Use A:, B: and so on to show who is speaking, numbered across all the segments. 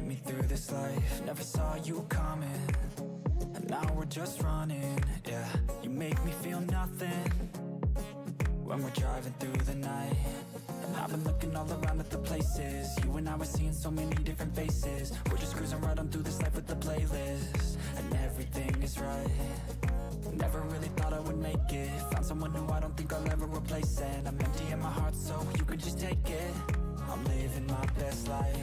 A: me through this life. Never saw you coming, and now we're just running. Yeah, you make me feel nothing when we're driving through the night. And I've been looking all around at the places you and I were seeing so many different faces. We're just cruising right on through this life with the playlist, and everything is right. Never really thought I would make it. Found someone who I don't think I'll ever replace, and I'm empty in my heart, so you can just take it. I'm living my best life,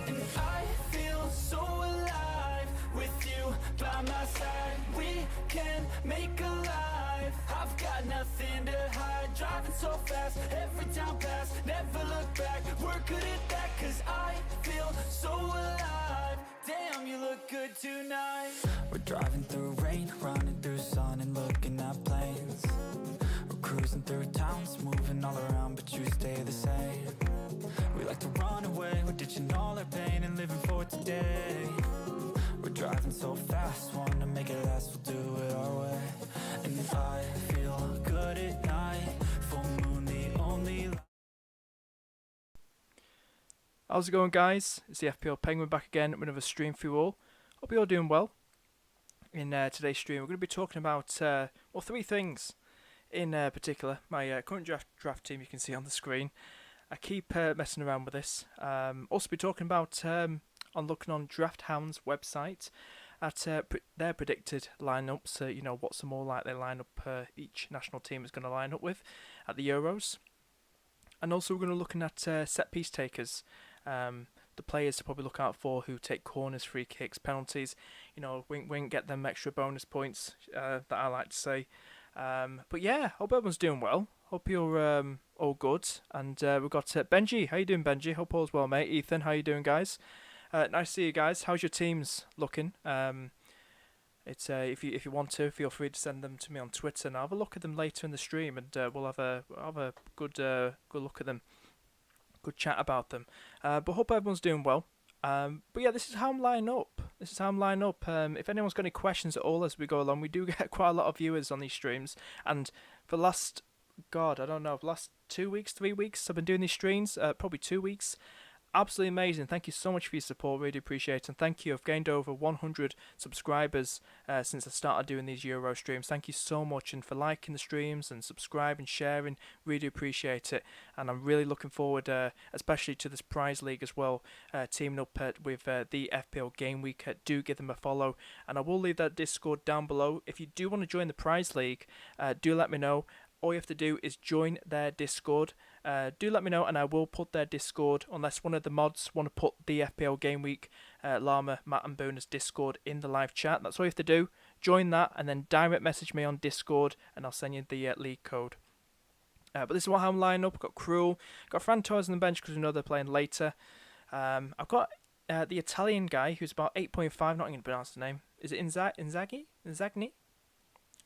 A: and I feel so alive with you by my side. We can make a life. I've got nothing to hide. Driving so fast, every town pass. Never look back, we're good at that. Cause I feel so alive. Damn, you look good tonight. We're driving through rain, running through sun, and looking at planes. We're cruising through towns, moving all around, but you stay the same. We like to run away, we're ditching all our pain and living for today. We're driving so fast, wanna make it last, we'll do it our way. And I feel good at night, full moon the only light.
B: How's it going, guys? It's the FPL Penguin back again with another stream for you all. Hope you're all doing well. In today's stream, we're going to be talking about three things in particular. My current draft team, you can see on the screen. I keep messing around with this. Also, be talking about on looking on Draft Hound's website at their predicted lineups. You know, what's the more likely lineup each national team is going to line up with at the Euros. And also, we're going to be looking at set piece takers. The players to probably look out for who take corners, free kicks, penalties. You know, wink, wink, get them extra bonus points that I like to say. But yeah, hope everyone's doing well. Hope you're all good. And we've got Benji. How you doing, Benji? Hope all's well, mate. Ethan, how you doing, guys? Nice to see you guys. How's your teams looking? It's if you want to, feel free to send them to me on Twitter, and I'll have a look at them later in the stream, and we'll have a good look at them. Good chat about them, but hope everyone's doing well. But yeah, this is how I'm lining up. If anyone's got any questions at all as we go along, we do get quite a lot of viewers on these streams. And for the last 2 weeks, 3 weeks, I've been doing these streams. Probably 2 weeks. Absolutely amazing. Thank you so much for your support. Really appreciate it. And thank you. I've gained over 100 subscribers since I started doing these Euro streams. Thank you so much, and for liking the streams and subscribing, sharing. Really appreciate it. And I'm really looking forward, especially to this prize league as well. Teaming up with the FPL Game Week. Do give them a follow. And I will leave that Discord down below. If you do want to join the prize league, do let me know. All you have to do is join their Discord. Do let me know, and I will put their Discord, unless one of the mods want to put the FPL Game Week, Llama, Matt and Booner's Discord in the live chat. That's all you have to do. Join that, and then direct message me on Discord, and I'll send you the league code. But this is what I'm lining up. I've got Cruel, got Fran Torres on the bench because we know they're playing later. I've got the Italian guy who's about 8.5, not going to pronounce the name. Is it Inzaghi?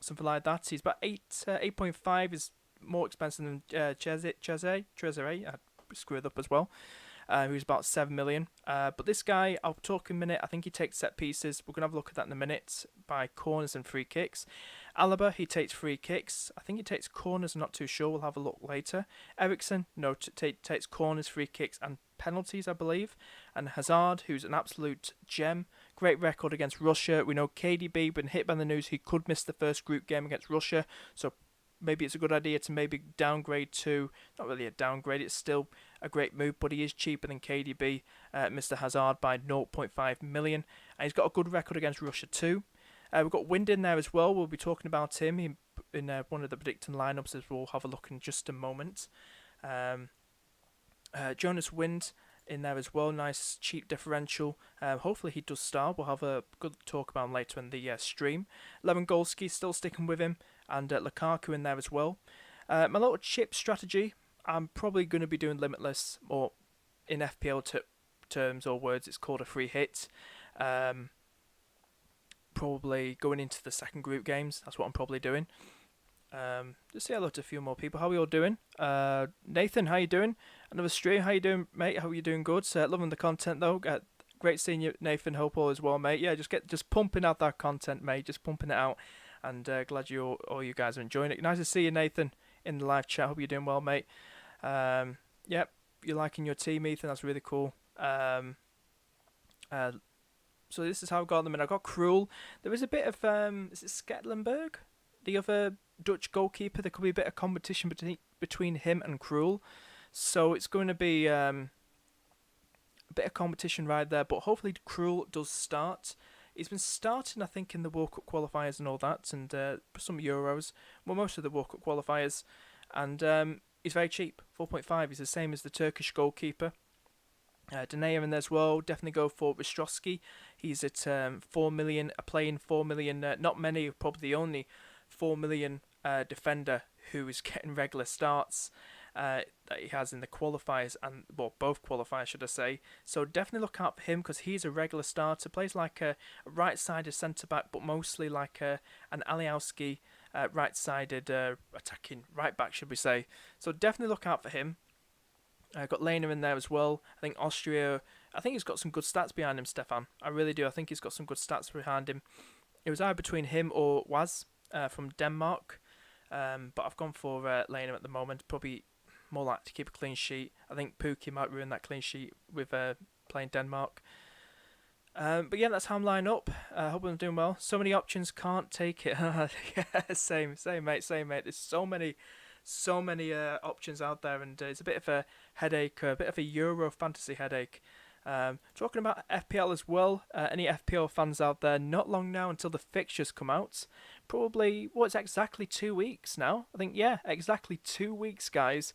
B: Something like that. He's about 8.5 is more expensive than Cesare. I screwed up as well. Who's about 7 million. But this guy, I'll talk in a minute. I think he takes set pieces. We're going to have a look at that in a minute by corners and free kicks. Alaba, he takes free kicks. I think he takes corners. I'm not too sure. We'll have a look later. Ericsson, no, takes corners, free kicks and penalties, I believe. And Hazard, who's an absolute gem. Great record against Russia. We know KDB been hit by the news he could miss the first group game against Russia. So maybe it's a good idea to maybe downgrade to, not really a downgrade, it's still a great move, but he is cheaper than KDB, Mr. Hazard, by 0.5 million. And he's got a good record against Russia too. We've got Wind in there as well. We'll be talking about him in one of the predicting lineups, as we'll have a look in just a moment. Jonas Wind in there as well. Nice cheap differential. Hopefully he does start. We'll have a good talk about him later in the stream. Lewandowski still sticking with him, and Lukaku in there as well. My little chip strategy, I'm probably going to be doing limitless, or in FPL terms or words, it's called a free hit. Probably going into the second group games. That's what I'm probably doing. Just say hello to a few more people. How are you all doing? Nathan, how you doing? Another stream. How you doing, mate? How are you doing? Good. Loving the content though. Great seeing you, Nathan. Hope all is well, mate. Yeah, just pumping out that content, mate. Just pumping it out. And glad all you guys are enjoying it. Nice to see you, Nathan, in the live chat. Hope you're doing well, mate. Yep, you're liking your team, Ethan. That's really cool. So this is how I got them, and I got Krul. There is a bit of is it Sketlenberg, the other Dutch goalkeeper? There could be a bit of competition between him and Krul, so it's going to be a bit of competition right there. But hopefully Krul does start. He's been starting, I think, in the World Cup qualifiers and all that, and some Euros. Well, most of the World Cup qualifiers, and he's very cheap, 4.5. He's the same as the Turkish goalkeeper. Denayer in there as well. Definitely go for Rostroski. He's at 4 million, playing 4 million. Not many, probably the only 4 million defender who is getting regular starts that he has in the qualifiers, and well, both qualifiers, should I say. So definitely look out for him because he's a regular starter. Plays like a right-sided centre back, but mostly like an Alioski right-sided attacking right back, should we say? So definitely look out for him. Got Lehner in there as well. I think Austria. I think he's got some good stats behind him, Stefan. I really do. I think he's got some good stats behind him. It was either between him or Waz from Denmark, but I've gone for Lehner at the moment. Probably more likely to keep a clean sheet. I think Pukki might ruin that clean sheet with playing Denmark. But yeah, that's how I'm lining up. Hope I'm doing well. So many options, can't take it. Yeah, same mate. There's so many options out there, and it's a bit of a headache, a bit of a Euro fantasy headache. Talking about FPL as well, any FPL fans out there, not long now until the fixtures come out. Probably, it's exactly 2 weeks now? I think, yeah, exactly 2 weeks, guys.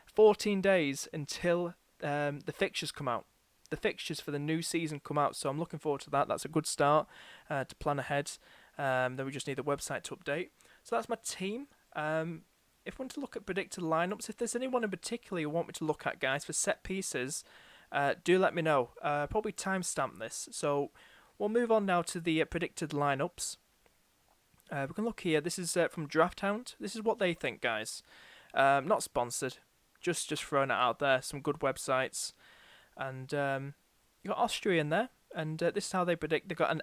B: 14 days until the fixtures come out. The fixtures for the new season come out, so I'm looking forward to that. That's a good start to plan ahead. Then we just need the website to update. So that's my team. If we want to look at predicted lineups, if there's anyone in particular you want me to look at, guys, for set pieces, do let me know. Probably timestamp this. So we'll move on now to the predicted lineups. We can look here. This is from DraftHound. This is what they think, guys. Not sponsored. Just throwing it out there. Some good websites. And you got Austria in there. And this is how they predict. They've got an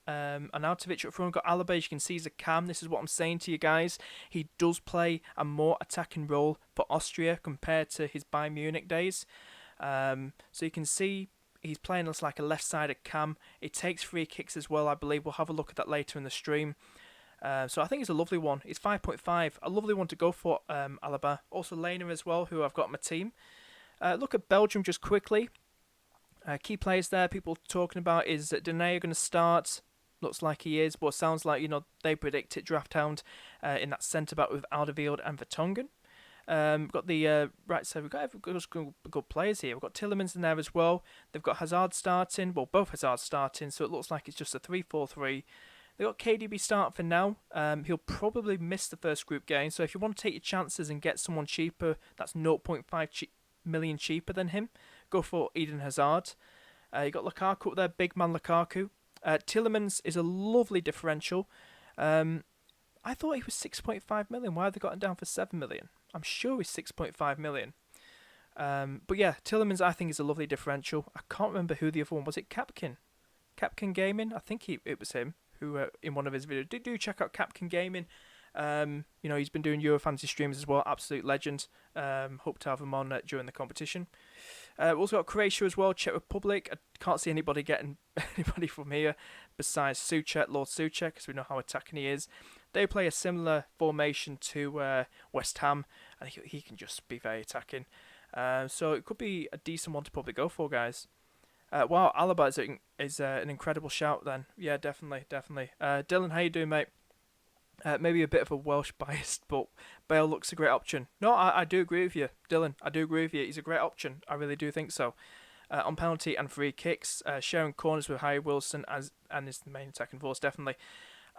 B: Arnautovic up front, got Alaba. As you can see, he's a cam. This is what I'm saying to you guys. He does play a more attacking role for Austria compared to his Bayern Munich days. So you can see he's playing us like a left-sided cam. He takes free kicks as well, I believe. We'll have a look at that later in the stream. So I think it's a lovely one. It's 5.5. A lovely one to go for, Alaba. Also Lehner as well, who I've got on my team. Look at Belgium just quickly. Key players there people talking about is Denayer going to start. Looks like he is, but it sounds like, they predict it, DraftHound, in that centre-back with Alderweireld and Vertonghen. We've got the right side, we've got good players here. We've got Tillemans in there as well. They've got Hazard starting, well, both Hazard starting, so it looks like it's just a 3-4-3. They've got KDB starting for now. He'll probably miss the first group game, so if you want to take your chances and get someone cheaper, that's 0.5 million cheaper than him, go for Eden Hazard. You got Lukaku up there, big man Lukaku. Tillemans is a lovely differential. I thought he was 6.5 million. Why have they got him down for 7 million? I'm sure he's 6.5 million. But yeah, Tillemans I think is a lovely differential. I can't remember who the other one was. It Capkin Gaming? I think it was him who in one of his videos. Do check out Capkin Gaming. He's been doing Euro Fantasy streams as well. Absolute legend. Hope to have him on during the competition. We've also got Croatia as well, Czech Republic. I can't see anybody getting anybody from here besides Souček, Lord Souček, because we know how attacking he is. They play a similar formation to West Ham, and he can just be very attacking. So it could be a decent one to probably go for, guys. Wow, Alaba is an incredible shout then. Yeah, definitely. Dylan, how you doing, mate? Maybe a bit of a Welsh bias, but Bale looks a great option. No, I do agree with you, Dylan. I do agree with you. He's a great option. I really do think so. On penalty and free kicks, sharing corners with Harry Wilson and is the main attacking force, definitely.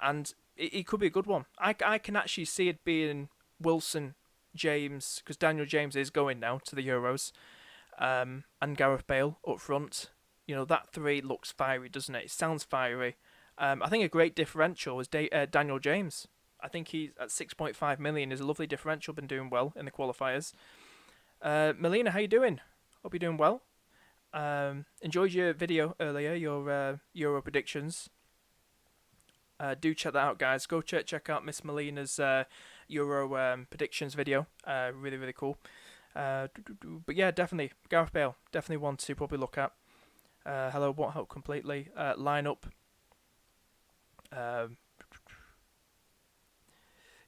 B: And it could be a good one. I can actually see it being Wilson, James, because Daniel James is going now to the Euros, and Gareth Bale up front. That three looks fiery, doesn't it? It sounds fiery. I think a great differential is Daniel James. I think he's at 6.5 million is a lovely differential. Been doing well in the qualifiers. Melina, how you doing? Hope you're doing well. Enjoyed your video earlier, your Euro predictions. Do check that out, guys. Go check out Miss Melina's Euro predictions video. Really, really cool. But yeah, definitely Gareth Bale. Definitely one to probably look at. Hello, won't help completely. Lineup. Um,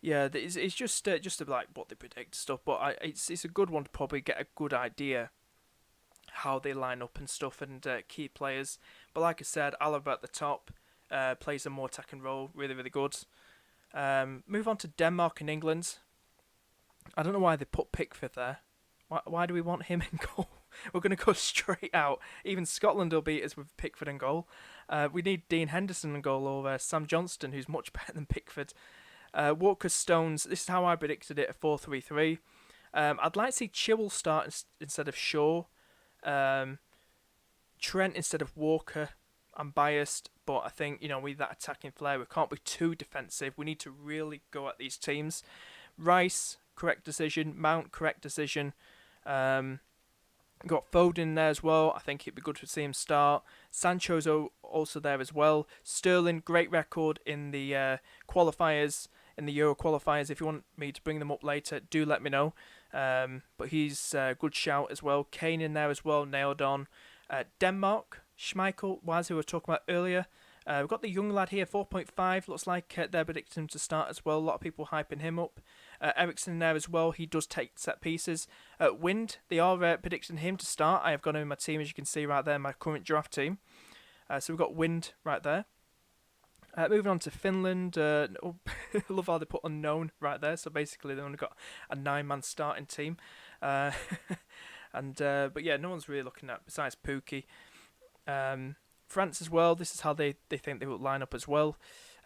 B: yeah, it's just like what they predict stuff, but it's a good one to probably get a good idea how they line up and stuff and key players. But like I said, Alaba at the top plays a more attacking role, really really good. Move on to Denmark and England. I don't know why they put Pickford there. Why do we want him in goal? We're going to go straight out. Even Scotland will beat us with Pickford in goal. We need Dean Henderson in goal over Sam Johnston, who's much better than Pickford. Walker Stones, this is how I predicted it, a 4-3-3. I'd like to see Chilwell start instead of Shaw. Trent instead of Walker. I'm biased, but I think, with that attacking flair, we can't be too defensive. We need to really go at these teams. Rice, correct decision. Mount, correct decision. Got Foden in there as well. I think it'd be good to see him start. Sancho's also there as well. Sterling, great record in the qualifiers, in the Euro qualifiers. If you want me to bring them up later, do let me know. But he's a good shout as well. Kane in there as well, nailed on. Denmark, Schmeichel, who we were talking about earlier. We've got the young lad here, 4.5. Looks like they're predicting him to start as well. A lot of people hyping him up. Ericsson in there as well. He does take set pieces. Wind, they are predicting him to start. I have got him in my team, as you can see right there, my current draft team. So we've got Wind right there. Moving on to Finland. I love how they put unknown right there. So basically, they've only got a 9-man starting team. But yeah, no one's really looking at besides Pookie. France as well. This is how they think they will line up as well.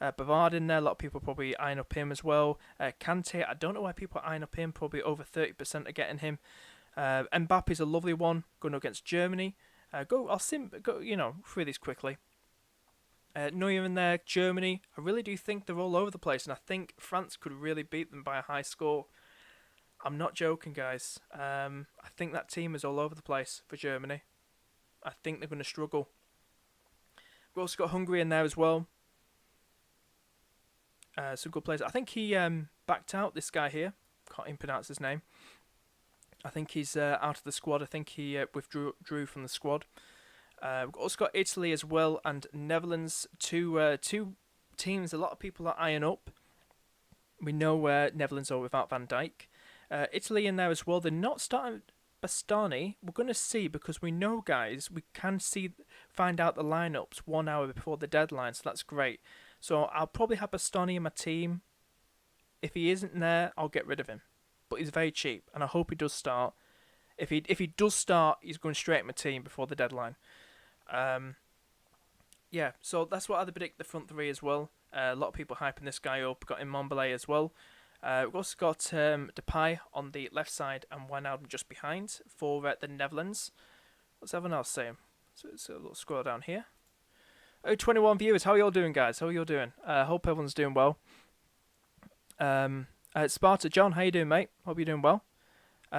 B: Bavard in there. A lot of people probably eyeing up him as well. Kante. I don't know why people are eyeing up him. Probably over 30% are getting him. Mbappe's a lovely one going against Germany. I'll go through these quickly. Neuer in there. Germany. I really do think they're all over the place, and I think France could really beat them by a high score. I'm not joking, guys. I think that team is all over the place for Germany. I think they're going to struggle. We've also got Hungary in there as well. Some good players. I think he backed out, this guy here. Can't even pronounce his name. I think he's out of the squad. I think he withdrew from the squad. We've also got Italy as well and Netherlands. Two teams a lot of people are eyeing up. We know where Netherlands are without Van Dijk. Italy in there as well. They're not starting Bastani. We're going to see, because we know, guys, we can find out the lineups 1 hour before the deadline, so that's great. So I'll probably have Bastani in my team. If he isn't there, I'll get rid of him. But he's very cheap, and I hope he does start. If he does start, he's going straight in my team before the deadline. Yeah, so that's what I predict the front three as well. A lot of people hyping this guy up. Got Immobile as well. We've also got Depay on the left side and Wijnaldum just behind for the Netherlands. What's everyone else saying? So a little scroll down here. 21 viewers. How are you all doing, guys? How are you all doing? Hope everyone's doing well. Sparta John, how you doing, mate? Hope you're doing well.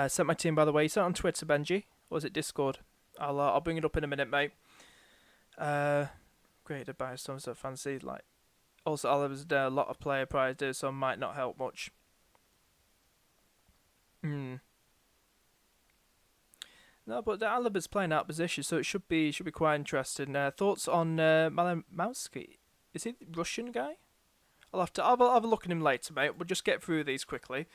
B: Sent my team, by the way. You sent it on Twitter, Benji, or was it Discord? I'll bring it up in a minute, mate. Great to buy some stuff fancy. Like, also, Oliver's there a lot of player prizes, so might not help much. No, but the Aliba's playing out position, so it should be quite interesting. Thoughts on Malamowski? Is he the Russian guy? I'll have a look at him later, mate. We'll just get through these quickly.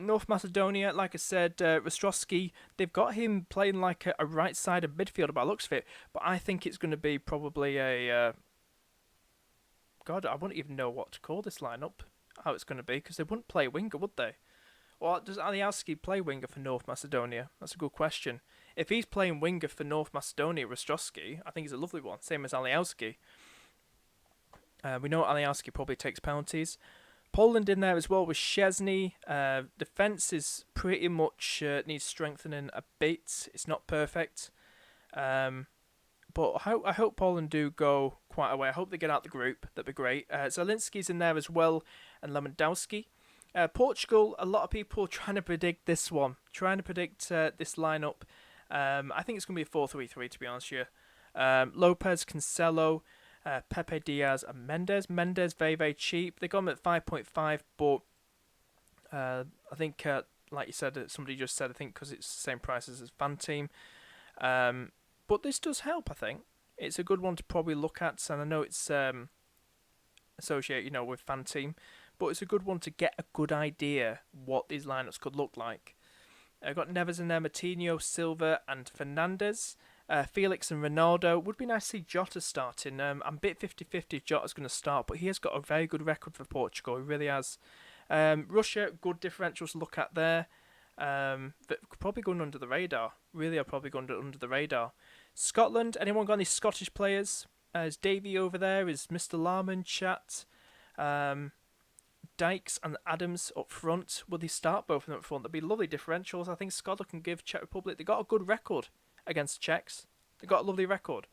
B: North Macedonia, like I said, Rostrovsky, they've got him playing like a right-sided midfielder by the looks of it, but I think it's going to be probably a... God, I wouldn't even know what to call this lineup, how it's going to be, because they wouldn't play winger, would they? Or does Alioski play winger for North Macedonia? That's a good question. If he's playing winger for North Macedonia, Rostrovsky, I think he's a lovely one, same as Alioski. We know Alioski probably takes penalties. Poland in there as well with Szczesny. Defence is pretty much needs strengthening a bit. It's not perfect. But I hope Poland do go quite a way. I hope they get out the group. That'd be great. Zelinski's in there as well, and Lewandowski. Portugal, a lot of people trying to predict this one. Trying to predict this lineup. I think it's going to be a 4-3-3, to be honest with you. Lopez, Cancelo, Pepe Diaz and Mendes. Mendes, very, very cheap. They got him at 5.5, but I think, like you said, somebody just said, I think because it's the same price as his fan team. But this does help, I think. it's a good one to probably look at, and I know it's associated, with fan team, but it's a good one to get a good idea what these lineups could look like. I've got Neves in there, Martinho, Silva, and Fernandes. Felix and Ronaldo. Would be nice to see Jota starting. I'm a bit 50-50 if Jota's going to start, but he has got a very good record for Portugal. He really has. Russia, good differentials to look at there. But probably going under the radar. Really are probably going under the radar. Scotland, anyone got any Scottish players? Is Davey over there? Is Mr. Larman chat? Dykes and Adams up front. Will they start both of them up front? That'd be lovely differentials. I think Scotland can give Czech Republic. They got a good record against Czechs. They got a lovely record.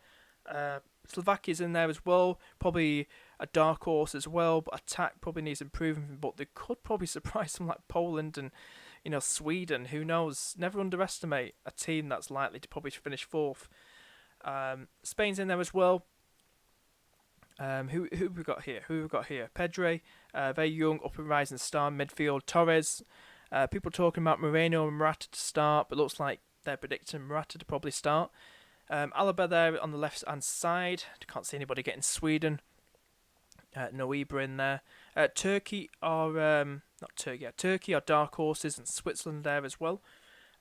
B: Slovakia's in there as well. Probably a dark horse as well, but attack probably needs improving. But they could probably surprise them like Poland and Sweden. Who knows? Never underestimate a team that's likely to probably finish fourth. Spain's in there as well. Who have we got here? Pedre, very young, up and rising star midfield. Torres. People talking about Moreno and Morata to start, but looks like they're predicting Morata to probably start. Alaba there on the left hand side. Can't see anybody getting Sweden. No Ibra in there. Turkey are Turkey are dark horses, and Switzerland there as well.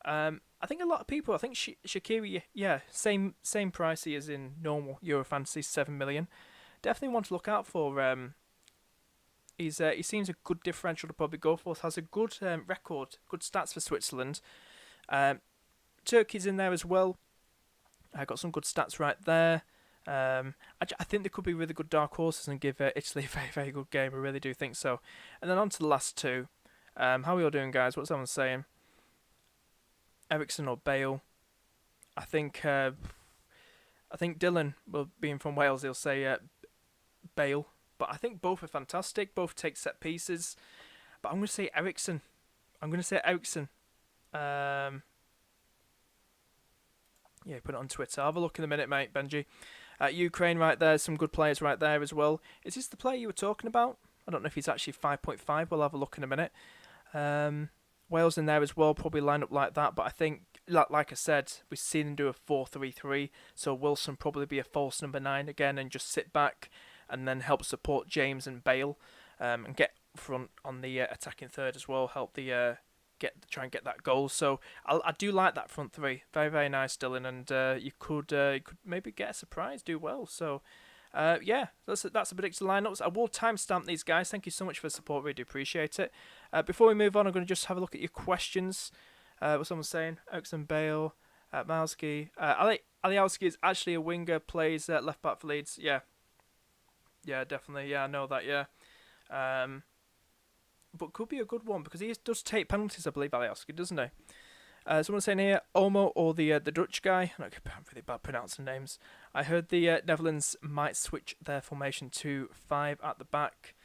B: I think a lot of people. I think Shaqiri, same price he is in normal Euro Fantasy, 7 million. Definitely want to look out for. He seems a good differential to probably go for. Has a good record, good stats for Switzerland. Turkey's in there as well. I got some good stats right there. I think they could be really good dark horses and give Italy a very, very good game. I really do think so. And then on to the last two. How are we all doing, guys? What's everyone saying? Eriksen or Bale? I think Dylan, being from Wales, he'll say Bale. But I think both are fantastic. Both take set pieces. But I'm going to say Eriksen. Yeah, put it on Twitter. Have a look in a minute, mate, Benji. Ukraine right there. Some good players right there as well. Is this the player you were talking about? I don't know if he's actually 5.5. We'll have a look in a minute. Wales in there as well. Probably line up like that. But I think, like I said, we've seen him do a 4-3-3. So Wilson probably be a false number 9 again and just sit back and then help support James and Bale and get front on the attacking third as well. Help the try and get that goal. So I do like that front three. Very, very nice, Dylan. And you could maybe get a surprise, do well. So that's a predicted lineups. I will timestamp these guys. Thank you so much for the support. Really do appreciate it. Before we move on, I'm going to just have a look at your questions. What someone's saying: Eriksen, Bale, Malski. Alioski is actually a winger. Plays left back for Leeds. Yeah, definitely. Yeah, I know that. Yeah. But could be a good one because he does take penalties, I believe, Alioski, doesn't he? Someone's saying here, Olmo or the Dutch guy. I'm really bad pronouncing names. I heard the Netherlands might switch their formation to 5 at the back.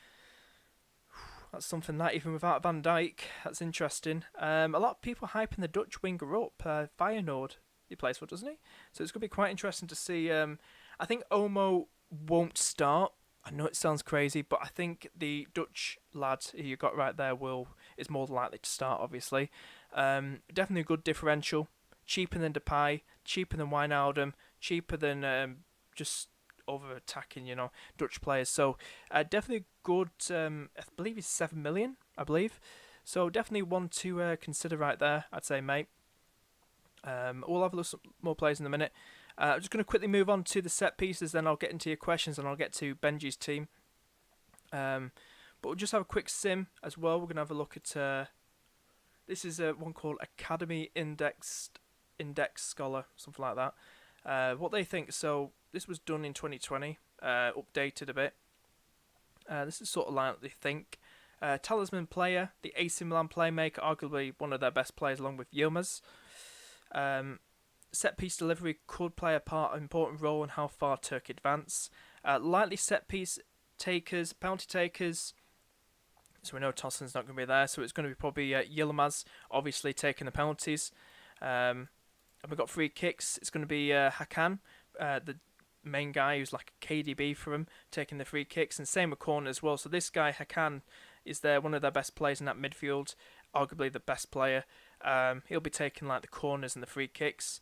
B: That's something that, even without Van Dijk, that's interesting. A lot of people hyping the Dutch winger up. Feyenoord, he plays for, doesn't he? So it's going to be quite interesting to see. I think Olmo won't start. I know it sounds crazy, but I think the Dutch lad who you got right there is more likely to start, obviously. Definitely a good differential. Cheaper than Depay, cheaper than Wijnaldum, cheaper than just over-attacking, Dutch players. So definitely good, I believe it's 7 million, I believe. So definitely one to consider right there, I'd say, mate. We'll have a look at some more players in a minute. I'm just going to quickly move on to the set pieces, then I'll get into your questions and I'll get to Benji's team. But we'll just have a quick sim as well. We're going to have a look at... this is one called Academy Index Scholar, something like that. What they think. So this was done in 2020, updated a bit. This is sort of like they think. Talisman player, the AC Milan playmaker, arguably one of their best players along with Yilmaz. Set piece delivery could play an important role in how far Turkey advance. Likely set piece takers, penalty takers. So we know Toslin's not going to be there, so it's going to be probably Yilmaz, obviously taking the penalties. And we've got free kicks. It's going to be Hakan, the main guy who's like a KDB for him, taking the free kicks, and same with corner as well. So this guy Hakan is one of their best players in that midfield, arguably the best player. He'll be taking like the corners and the free kicks.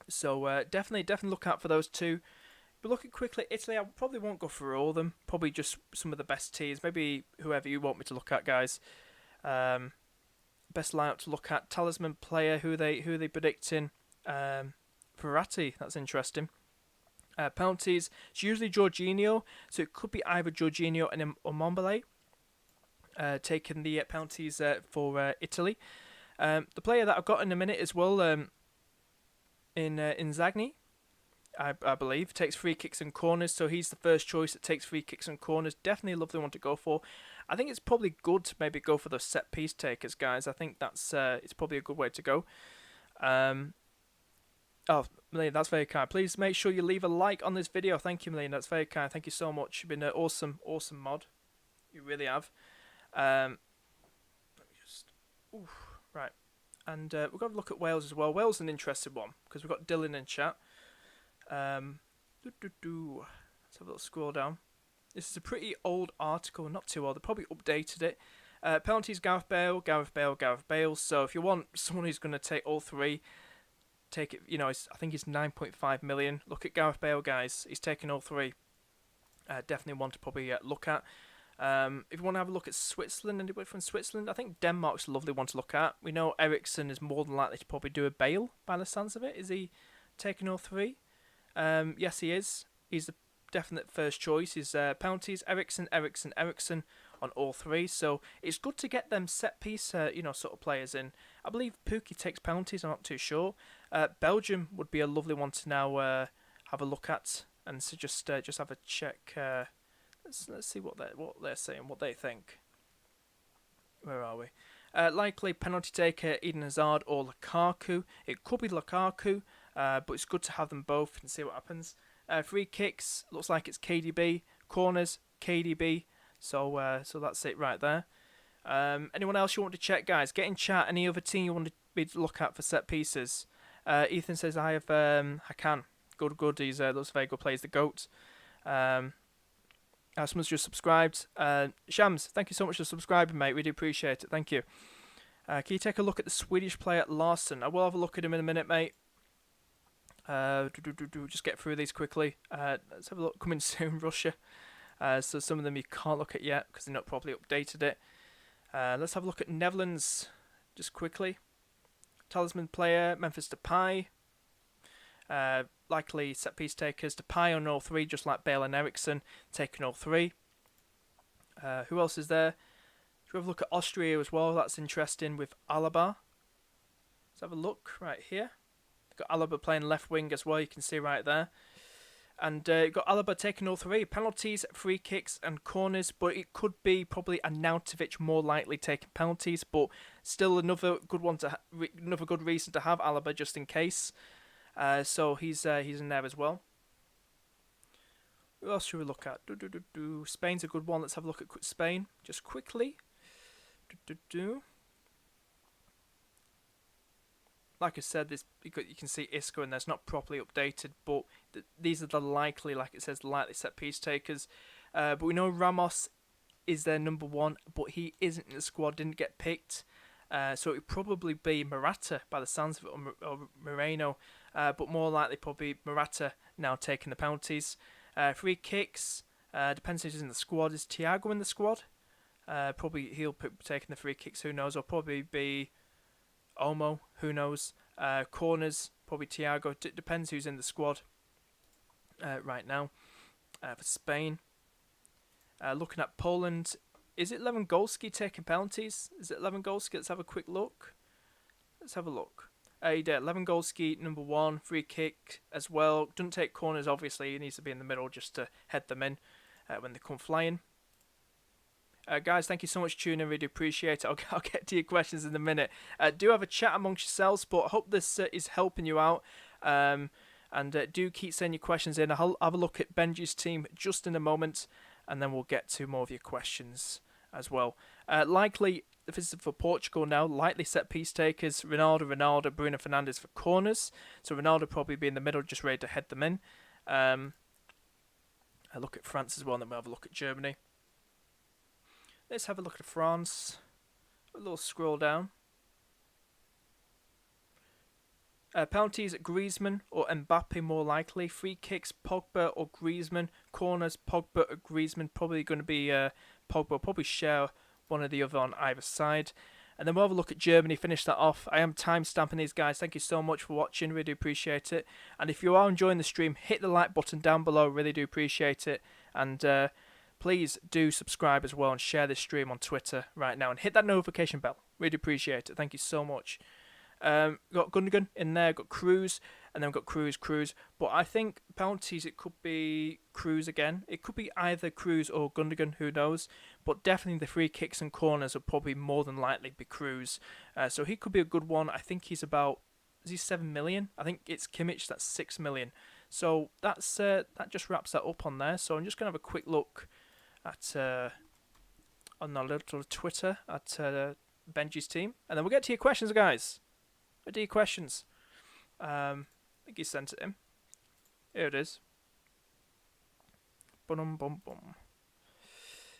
B: So definitely look out for those two. But looking quickly, Italy, I probably won't go through all of them. Probably just some of the best teams. Maybe whoever you want me to look at, guys. Um, Best lineup to look at. Talisman player, who are they predicting? Verratti, that's interesting. Penalties, it's usually Jorginho, so it could be either Jorginho and Immobile taking the penalties for Italy. The player that I've got in a minute as well, in Zagni, I believe, takes free kicks and corners, so he's the first choice that takes free kicks and corners. Definitely a lovely one to go for. I think it's probably good to maybe go for the set piece takers, guys. I think that's it's probably a good way to go. Oh, Melina, that's very kind. Please make sure you leave a like on this video. Thank you, Melina. That's very kind. Thank you so much. You've been an awesome mod. You really have. Let me just... right. And we're going to look at Wales as well. Wales is an interesting one because we've got Dylan in chat. Let's have a little scroll down. This is a pretty old article, not too old. They probably updated it. Penalties, Gareth Bale. So if you want someone who's going to take all three, take it. You know, I think it's 9.5 million. Look at Gareth Bale, guys. He's taking all three. Definitely one to probably look at. If you want to have a look at Switzerland, anybody from Switzerland, I think Denmark's a lovely one to look at. We know Ericsson is more than likely to probably do a Bale by the sounds of it. Is he taking all three? Yes, he is. He's the definite first choice. He's penalties, Ericsson on all three. So it's good to get them set piece, sort of players in. I believe Pukki takes penalties. I'm not too sure. Belgium would be a lovely one to now have a look at, and so just have a check. Let's see what they're saying, what they think. Where are we? Likely penalty taker Eden Hazard or Lukaku. It could be Lukaku, but it's good to have them both and see what happens. Free kicks, looks like it's KDB. Corners, KDB. So that's it right there. Anyone else you want to check, guys? Get in chat. Any other team you want me to look at for set pieces? Ethan says I have Hakan. Good. He's looks very good. Plays the GOAT. Someone's just subscribed. Shams, thank you so much for subscribing, mate. We do appreciate it. Thank you. Can you take a look at the Swedish player Larsson? I will have a look at him in a minute, mate. Just get through these quickly. Let's have a look. Coming soon, Russia. So some of them you can't look at yet because they're not properly updated it. Let's have a look at Netherlands just quickly. Talisman player, Memphis Depay. Likely set piece takers. Depay on all three, just like Bale and Ericsson, taking all three. Who else is there? Should we have a look at Austria as well? That's interesting with Alaba. Let's have a look right here. Got Alaba playing left wing as well, you can see right there. And got Alaba taking all three. Penalties, free kicks and corners, but it could be probably Arnautovic more likely taking penalties, but still another good one to another good reason to have Alaba just in case. So he's in there as well. Who else should we look at? Spain's a good one. Let's have a look at Spain just quickly. Like I said, you can see Isco in there. It's not properly updated, but these are the likely, like it says, the likely set piece takers. But we know Ramos is their number one, but he isn't in the squad, didn't get picked. So it would probably be Morata by the sounds of it, or Moreno. But more likely probably Morata now taking the penalties. Free kicks, depends who's in the squad. Is Thiago in the squad? Probably he'll be taking the free kicks, who knows. Or probably be Olmo, who knows. Corners, probably Thiago. Depends who's in the squad right now. For Spain. Looking at Poland, is it Lewandowski taking penalties? Is it Lewandowski? Let's have a quick look. Let's have a look. He did. Lewandowski, number one, free kick as well. Doesn't take corners, obviously. He needs to be in the middle just to head them in when they come flying. Guys, thank you so much for tuning in. Really appreciate it. I'll get to your questions in a minute. Do have a chat amongst yourselves, but I hope this is helping you out. And do keep sending your questions in. I'll have a look at Benji's team just in a moment, and then we'll get to more of your questions as well. Likely, if this is for Portugal now, likely set piece takers, Ronaldo, Bruno Fernandes for corners. So Ronaldo probably be in the middle, just ready to head them in. I look at France as well, and then we'll have a look at Germany. Let's have a look at France. A little scroll down. Penalties, Griezmann or Mbappe more likely. Free kicks, Pogba or Griezmann. Corners, Pogba or Griezmann. Probably going to be Pogba. Probably share one or the other on either side. And then we'll have a look at Germany, finish that off. I am time-stamping these guys. Thank you so much for watching. Really do appreciate it. And if you are enjoying the stream, hit the like button down below. Really do appreciate it. And please do subscribe as well and share this stream on Twitter right now. And hit that notification bell. Really appreciate it. Thank you so much. Got Gundogan in there, got Cruz, and then we've got Cruz. But I think penalties, it could be Cruz again. It could be either Cruz or Gundogan, who knows. But definitely the free kicks and corners will probably more than likely be Cruz. So he could be a good one. I think he's about, is he 7 million? I think it's Kimmich, that's 6 million. So that's that just wraps that up on there. So I'm just going to have a quick look at on our little Twitter at Benji's team. And then we'll get to your questions, guys. What are your questions? I think he sent it in. Here it is. Bum bum bum.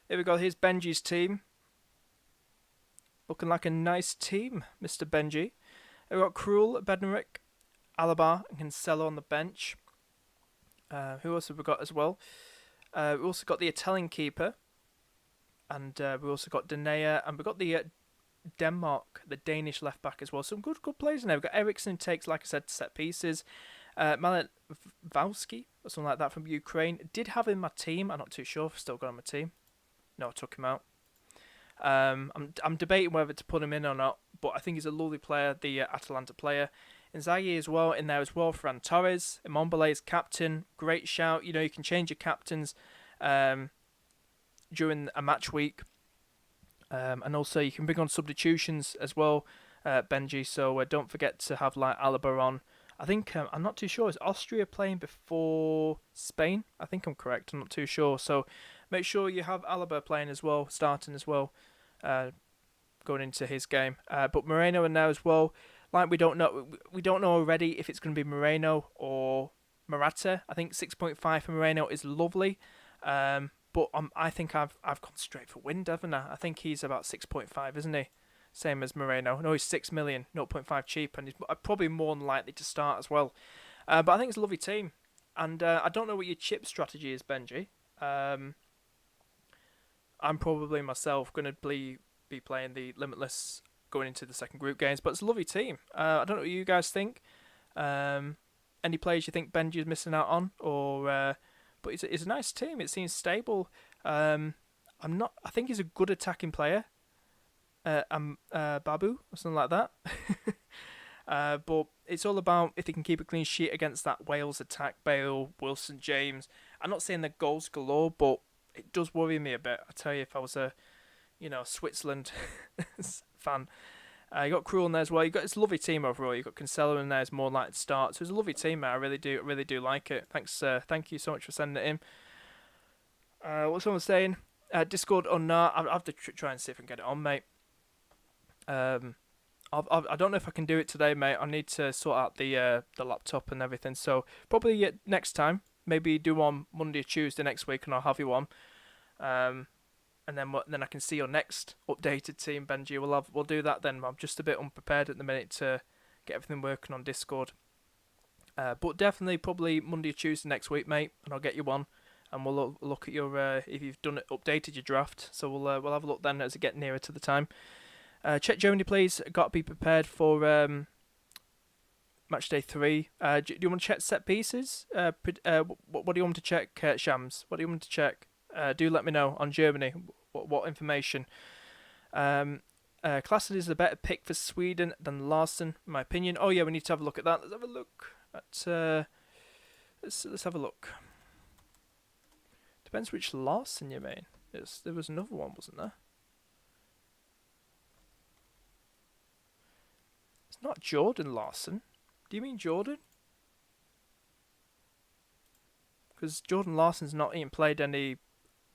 B: Here we go. Here's Benji's team. Looking like a nice team, Mr. Benji. We've got Krul, Bednarik, Alaba, and Cancelo on the bench. Who else have we got as well? We also got the Italian keeper. And we also got Denea. And we've got the Denmark, the Danish left back as well. Some good players in there. We've got Eriksson, who takes, like I said, set pieces. Malevsky or something like that from Ukraine. Did have him in my team. I'm not too sure if I've still got him in my team. No, I took him out. I'm debating whether to put him in or not, but I think he's a lovely player, the Atalanta player. Inzaghi as well in there as well. Ferran Torres, Immobile is captain. Great shout. You know, you can change your captains during a match week. And also you can bring on substitutions as well, Benji. So don't forget to have like Alaba on. I think I'm not too sure. Is Austria playing before Spain? I think I'm correct. I'm not too sure. So make sure you have Alaba playing as well, starting as well, going into his game. But Moreno in there as well. Like we don't know already if it's going to be Moreno or Morata. I think 6.5 for Moreno is lovely. But I think I've gone straight for wind, haven't I? I think he's about 6.5, isn't he? Same as Moreno. No, he's 6 million, 0.5 cheap, and he's probably more than likely to start as well. But I think it's a lovely team. And I don't know what your chip strategy is, Benji. I'm probably myself going to be playing the Limitless going into the second group games, but it's a lovely team. I don't know what you guys think. Any players you think Benji's missing out on, or... But it's a nice team. It seems stable. I think he's a good attacking player. Babu or something like that. But it's all about if he can keep a clean sheet against that Wales attack. Bale, Wilson, James. I'm not saying they're goals galore, but it does worry me a bit. I tell you, if I was a, Switzerland fan. You got Krul in there as well. You got this lovely team overall. You got Cancelo in there as more likely to start. So it's a lovely team, mate. I really do like it. Thanks, thank you so much for sending it in. What's someone saying? Discord or not? I'll have to try and see if I can get it on, mate. I don't know if I can do it today, mate. I need to sort out the laptop and everything. So probably next time. Maybe do on Monday or Tuesday next week, and I'll have you on. And then I can see your next updated team, Benji. We'll do that then. I'm just a bit unprepared at the minute to get everything working on Discord. But definitely probably Monday or Tuesday next week, mate, and I'll get you on, and we'll look at your if you've updated your draft. So we'll have a look then as it get nearer to the time. Check Germany, please. Got to be prepared for match day 3. Do you want to check set pieces? What do you want to check, Shams? What do you want to check? Do let me know on Germany. What information? Klassen is a better pick for Sweden than Larsen, in my opinion. Oh yeah, we need to have a look at that. Let's have a look at. Let's have a look. Depends which Larsen you mean. There was another one, wasn't there? It's not Jordan Larsen. Do you mean Jordan? Because Jordan Larsen's not even played any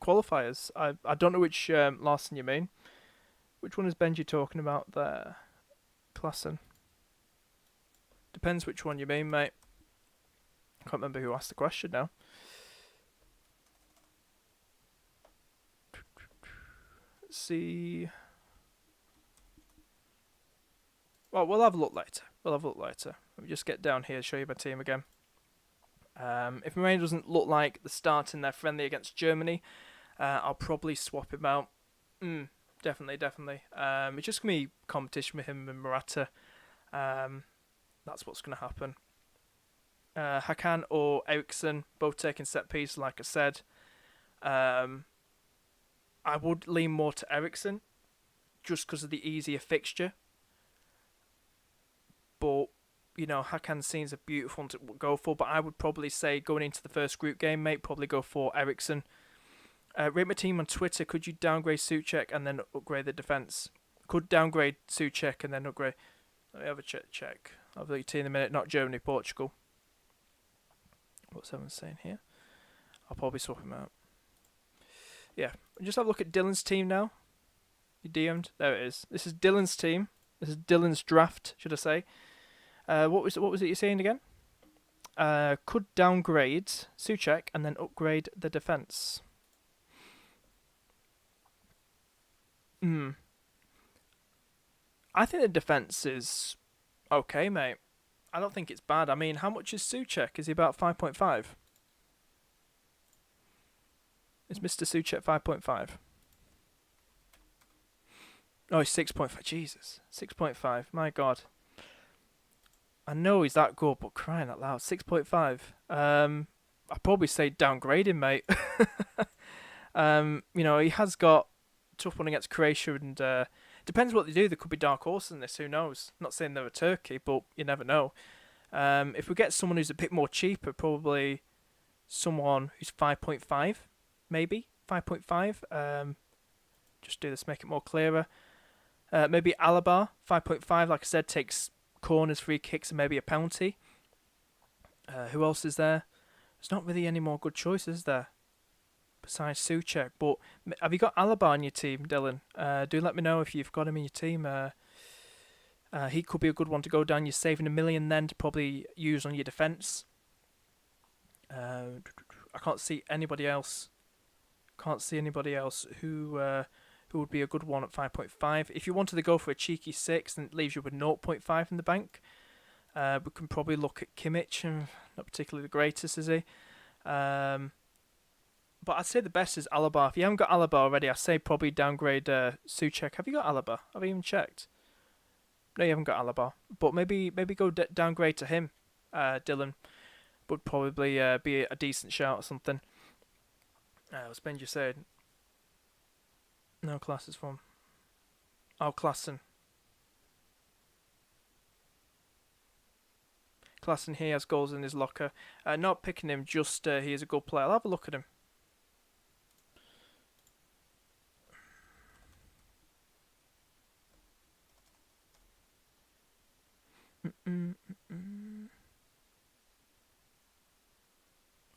B: qualifiers. I don't know which Larsen you mean. Which one is Benji talking about there? Klassen. Depends which one you mean, mate. I can't remember who asked the question now. Let's see. Well, we'll have a look later. Let me just get down here, show you my team again. If Romania doesn't look like the start in their friendly against Germany, I'll probably swap him out. Definitely. It's just going to be competition with him and Morata. That's what's going to happen. Hakan or Eriksson, both taking set piece, like I said. I would lean more to Eriksson, just because of the easier fixture. But, Hakan seems a beautiful one to go for, but I would probably say going into the first group game, mate, probably go for Eriksson. Rate my team on Twitter. Could you downgrade Souček and then upgrade the defence? Could downgrade Souček and then upgrade. Let me have a check. I'll have your team in a minute. Not Germany, Portugal. What's everyone saying here? I'll probably swap him out. Yeah, just have a look at Dylan's team now. You DM'd. There it is. This is Dylan's team. This is Dylan's draft, should I say? What was it you're saying again? Could downgrade Souček and then upgrade the defence. I think the defence is okay, mate. I don't think it's bad. I mean, how much is Souček? Is he about 5.5? Is Mr. Souček 5.5? Oh, he's 6.5. Jesus. 6.5. My God. I know he's that good, but crying out loud. 6.5. I'd probably say downgrade him, mate. He has got tough one against Croatia, and depends what they do. There could be dark horses in this. Who knows? I'm not saying they're a Turkey, but you never know. If we get someone who's a bit more cheaper, probably someone who's 5.5, maybe 5.5. Just do this, make it more clearer. Maybe Alaba, 5.5. Like I said, takes corners, free kicks, and maybe a penalty. Who else is there? There's not really any more good choices there besides Souček. But have you got Alaba on your team, Dylan? Do let me know if you've got him in your team. He could be a good one to go down. You're saving $1 million then to probably use on your defence. I can't see anybody else. Who would be a good one at 5.5. If you wanted to go for a cheeky 6, then it leaves you with 0.5 in the bank. We can probably look at Kimmich. Not particularly the greatest, is he? But I'd say the best is Alaba. If you haven't got Alaba already, I'd say probably downgrade Souček. Have you got Alaba? Have I even checked? No, you haven't got Alaba. But maybe go downgrade to him, Dylan. Would probably be a decent shout or something. What's Benji saying? No classes from. Oh, Klassen. Klassen, he has goals in his locker. Not picking him, just he is a good player. I'll have a look at him.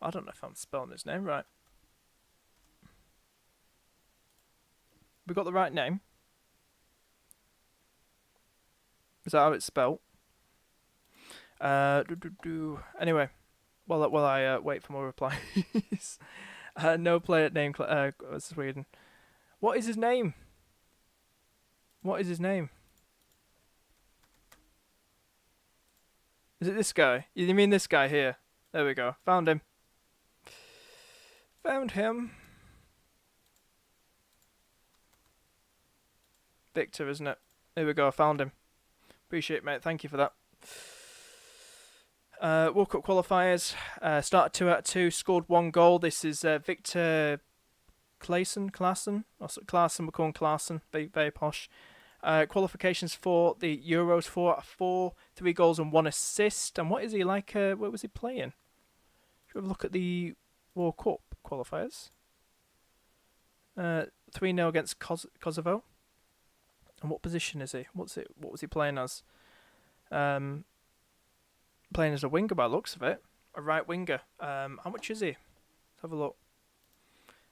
B: I don't know if I'm spelling his name right. We got the right name. Is that how it's spelled? Anyway, while I wait for more replies. No player name. Sweden. What is his name? Is it this guy? You mean this guy here? There we go. Found him. Victor, isn't it? There we go. I found him. Appreciate it, mate. Thank you for that. World Cup qualifiers. Started 2 out of 2. Scored 1 goal. This is Victor Claesson. We're calling Claesson. Very posh. Qualifications for the Euros: 4 out of 4. 3 goals and 1 assist. And what is he like? What was he playing? Should we have a look at the World Cup qualifiers? 3-0 against Kosovo. And what position is he? What was he playing as? Playing as a winger by the looks of it. A right winger. How much is he? Let's have a look.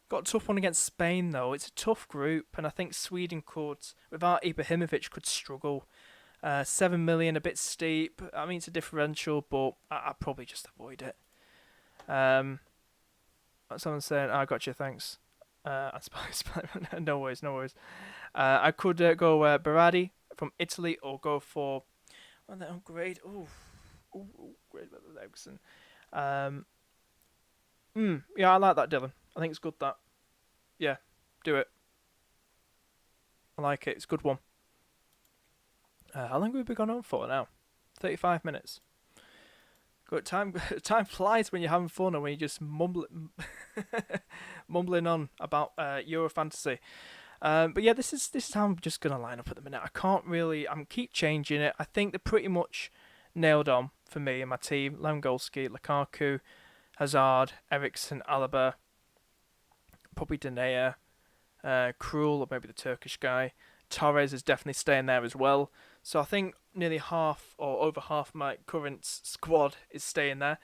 B: Got a tough one against Spain though. It's a tough group, and I think Sweden could, without Ibrahimovic, could struggle. 7 million, a bit steep. I mean, it's a differential, but I'd probably just avoid it. Someone's saying, I got you, thanks. No worries. I could go Berardi from Italy, or go for And then grade. Ooh, grade better Eriksen. Um, yeah, I like that, Dylan. I think it's good that. Yeah, do it. I like it. It's a good one. How long have we been going on for now? 35 minutes. Good time. Time flies when you're having fun and when you're just mumbling on about Euro fantasy. But yeah, this is how I'm just gonna line up at the minute. I can't really. I'm keep changing it. I think they're pretty much nailed on for me and my team. Lewandowski, Lukaku, Hazard, Eriksen, Alaba, probably Denia, Krul, or maybe the Turkish guy. Torres is definitely staying there as well. So I think nearly half or over half my current squad is staying there.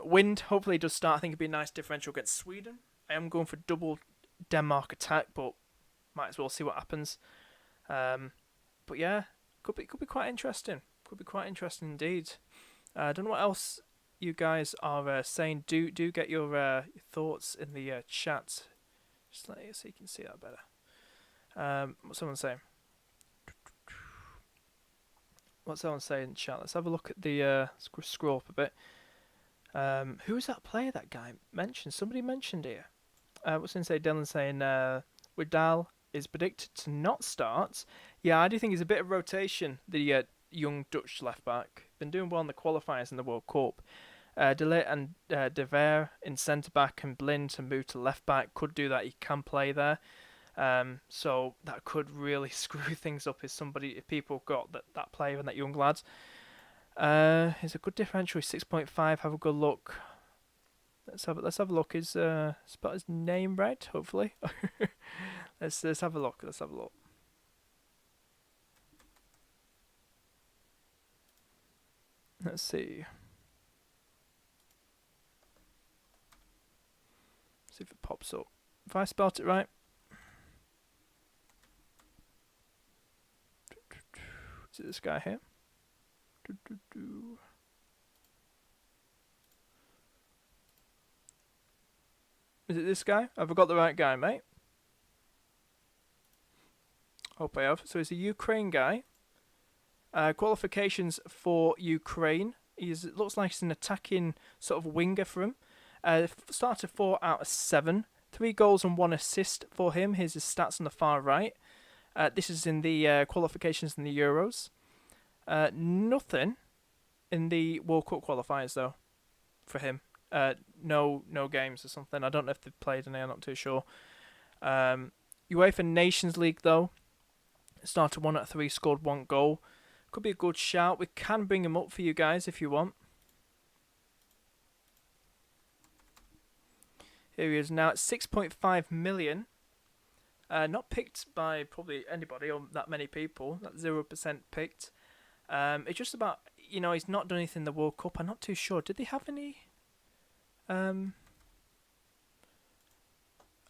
B: Wind hopefully does start. I think it'd be a nice differential against Sweden. I am going for double Denmark attack, but might as well see what happens. But yeah, could be quite interesting. Could be quite interesting indeed. I don't know what else you guys are saying. Do get your thoughts in the chat. Just so you can see that better. What's someone saying? What's someone saying in chat? Let's have a look at the scroll up a bit. Who was that player that guy mentioned? Somebody mentioned here. What's in say? Dylan saying Widal is predicted to not start. Yeah, I do think he's a bit of rotation. The young Dutch left back been doing well in the qualifiers in the World Cup. De Ligt and De Ver in centre back and Blind to move to left back could do that. He can play there. So that could really screw things up if people got that player and that young lad. He's a good differential. 6.5. Have a good look. Let's have a look. Is spell his name right? Hopefully. let's have a look. Let's have a look. Let's see. See if it pops up. If I spelt it right. Is it this guy here? Is it this guy? Have I got the right guy, mate? Hope I have. So he's a Ukraine guy. Qualifications for Ukraine. It looks like he's an attacking sort of winger for him. Started 4 out of 7. 3 goals and 1 assist for him. Here's his stats on the far right. This is in the qualifications in the Euros. Nothing in the World Cup qualifiers though for him. No games or something. I don't know if they've played any. I'm not too sure. UEFA Nations League though. Started 1 out of 3. Scored 1 goal. Could be a good shout. We can bring him up for you guys if you want. Here he is now at 6.5 million. Not picked by probably anybody or that many people. That's 0% picked. It's just about, he's not done anything in the World Cup. I'm not too sure. Did they have any? I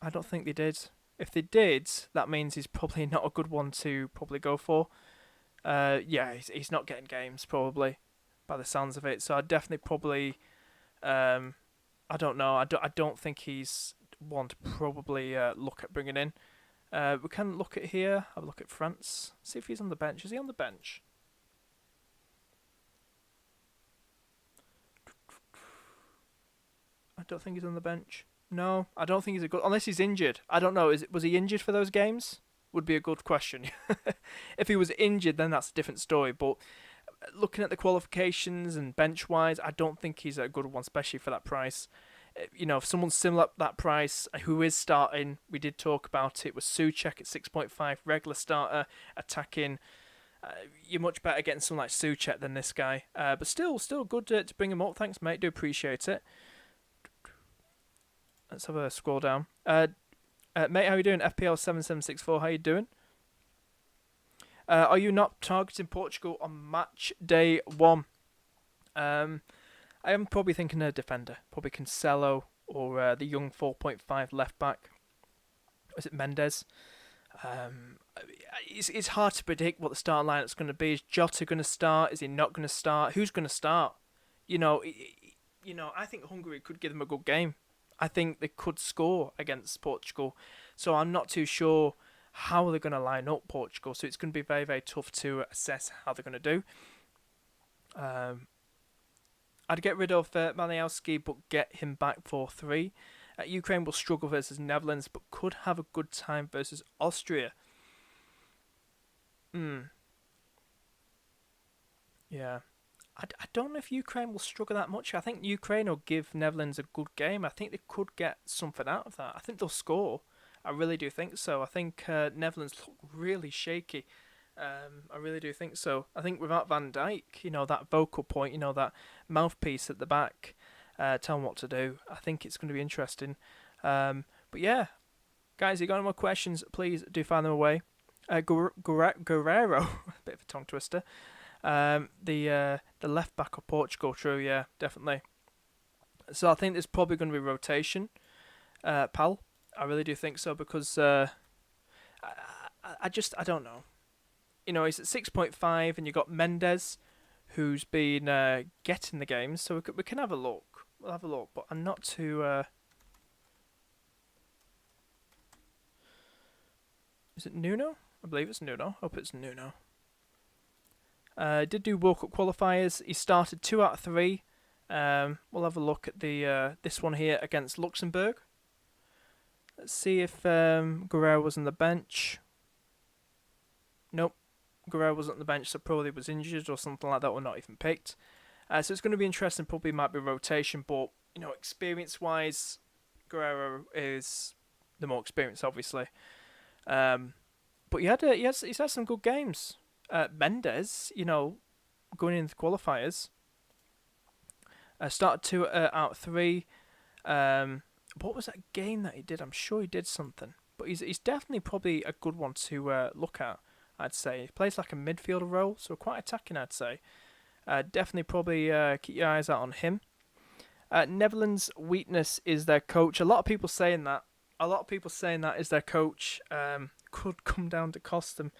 B: don't think they did. If they did, that means he's probably not a good one to probably go for. Yeah, he's not getting games probably, by the sounds of it. So I'd definitely probably, I don't know. I don't think he's one to probably look at bringing in. We can look at here. Have a look at France. See if he's on the bench. Is he on the bench? I don't think he's on the bench. No, I don't think he's a good... Unless he's injured. I don't know. Was he injured for those games? Would be a good question. If he was injured, then that's a different story. But looking at the qualifications and bench-wise, I don't think he's a good one, especially for that price. If someone's similar at that price, who is starting, we did talk about it, was Souček at 6.5, regular starter, attacking. You're much better getting someone like Souček than this guy. But still good to bring him up. Thanks, mate. Do appreciate it. Let's have a scroll down. Mate, how you doing? FPL7764, how you doing? Are you not targeting Portugal on match day 1? I am probably thinking a defender. Probably Cancelo or the young 4.5 left back. Is it Mendes? It's hard to predict what the starting lineup's going to be. Is Jota going to start? Is he not going to start? Who's going to start? I think Hungary could give them a good game. I think they could score against Portugal. So I'm not too sure how they're going to line up Portugal. So it's going to be very, very tough to assess how they're going to do. I'd get rid of Malejowski, but get him back for 3. Ukraine will struggle versus Netherlands, but could have a good time versus Austria. Yeah. I don't know if Ukraine will struggle that much. I think Ukraine will give Netherlands a good game. I think they could get something out of that. I think they'll score. I really do think so. I think Netherlands look really shaky. I really do think so. I think without Van Dijk, that vocal point, that mouthpiece at the back, tell them what to do. I think it's going to be interesting. But yeah, guys, if you got any more questions, please do find them away. Guerrero, a bit of a tongue twister. The left back of Portugal, true, yeah, definitely. So I think there's probably going to be rotation, pal. I really do think so because I don't know. He's at 6.5, and you got Mendes, who's been getting the games. So we can have a look. We'll have a look, but I'm not too. Is it Nuno? I believe it's Nuno. Hope it's Nuno. Did do World Cup qualifiers. He started 2 out of 3. We'll have a look at the this one here against Luxembourg. Let's see if Guerrero was on the bench. Nope. Guerrero wasn't on the bench, so probably was injured or something like that, or not even picked. So it's going to be interesting. Probably might be rotation, but experience-wise, Guerrero is the more experienced, obviously. But he's had some good games. Mendes, going into the qualifiers, started 2 out of 3. What was that game that he did? I'm sure he did something, but he's definitely probably a good one to look at. I'd say he plays like a midfielder role, so quite attacking. I'd say definitely probably keep your eyes out on him. Netherlands' weakness is their coach. A lot of people saying that. Is their coach. Could come down to cost them.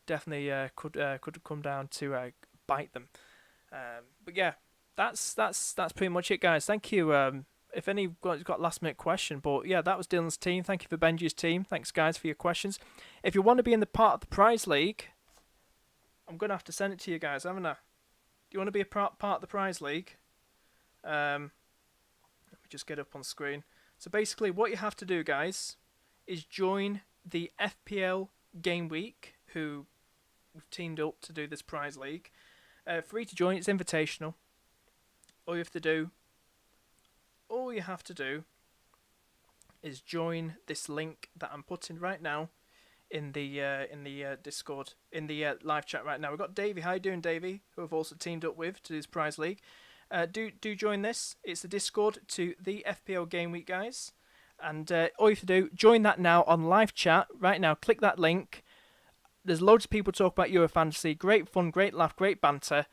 B: Definitely could come down to bite them. But yeah, that's pretty much it, guys. Thank you. If anybody's got a last minute question, but yeah, that was Dylan's team. Thank you for Benji's team. Thanks, guys, for your questions. If you want to be in the part of the prize league, I'm gonna have to send it to you guys, haven't I? Do you want to be a part of the prize league? Let me just get up on screen. So basically, what you have to do, guys, is join the FPL Game Week, who we've teamed up to do this prize league. Free to join. It's invitational. All you have to do is join this link that I'm putting right now in the Discord, in the live chat right now. We've got Davey. How you doing, Davey? Who I've also teamed up with to this prize league. Do join this. It's the Discord to the FPL Game Week, guys. And all you have to do, join that now on live chat right now. Click that link. There's loads of people talk about Euro Fantasy. Great fun, great laugh, great banter.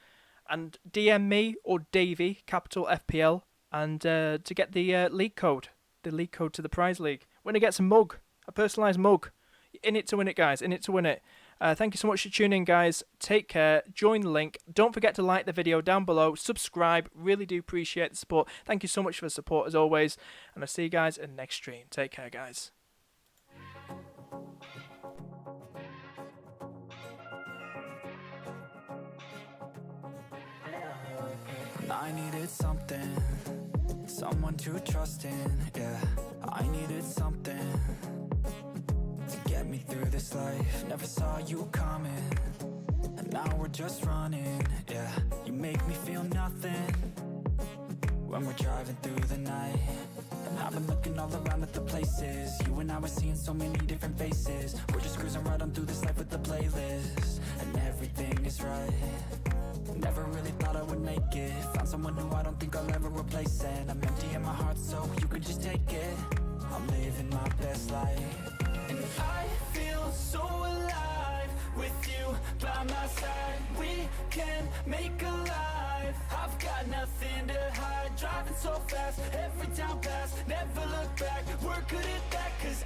B: And DM me or Davey, capital FPL, and to get the league code to the prize league. Winner gets a mug, a personalised mug. In it to win it, guys. In it to win it. Thank you so much for tuning in, guys. Take care. Join the link. Don't forget to like the video down below. Subscribe. Really do appreciate the support. Thank you so much for the support as always. And I'll see you guys in the next stream. Take care, guys.
A: I needed someone to trust in, yeah. I needed something to get me through this life. Never saw you coming, and now we're just running, yeah. You make me feel nothing when we're driving through the night. And I've been looking all around at the places you and I were seeing so many different faces. We're just cruising right on through this life with the playlist, and everything is right. Never really thought I would make it. Found someone who I don't think I'll ever replace. And I'm empty in my heart, so you could just take it. I'm living my best life, and I feel so alive with you by my side. We can make a life. I've got nothing to hide. Driving so fast, every town pass. Never look back, we're good at that, 'cause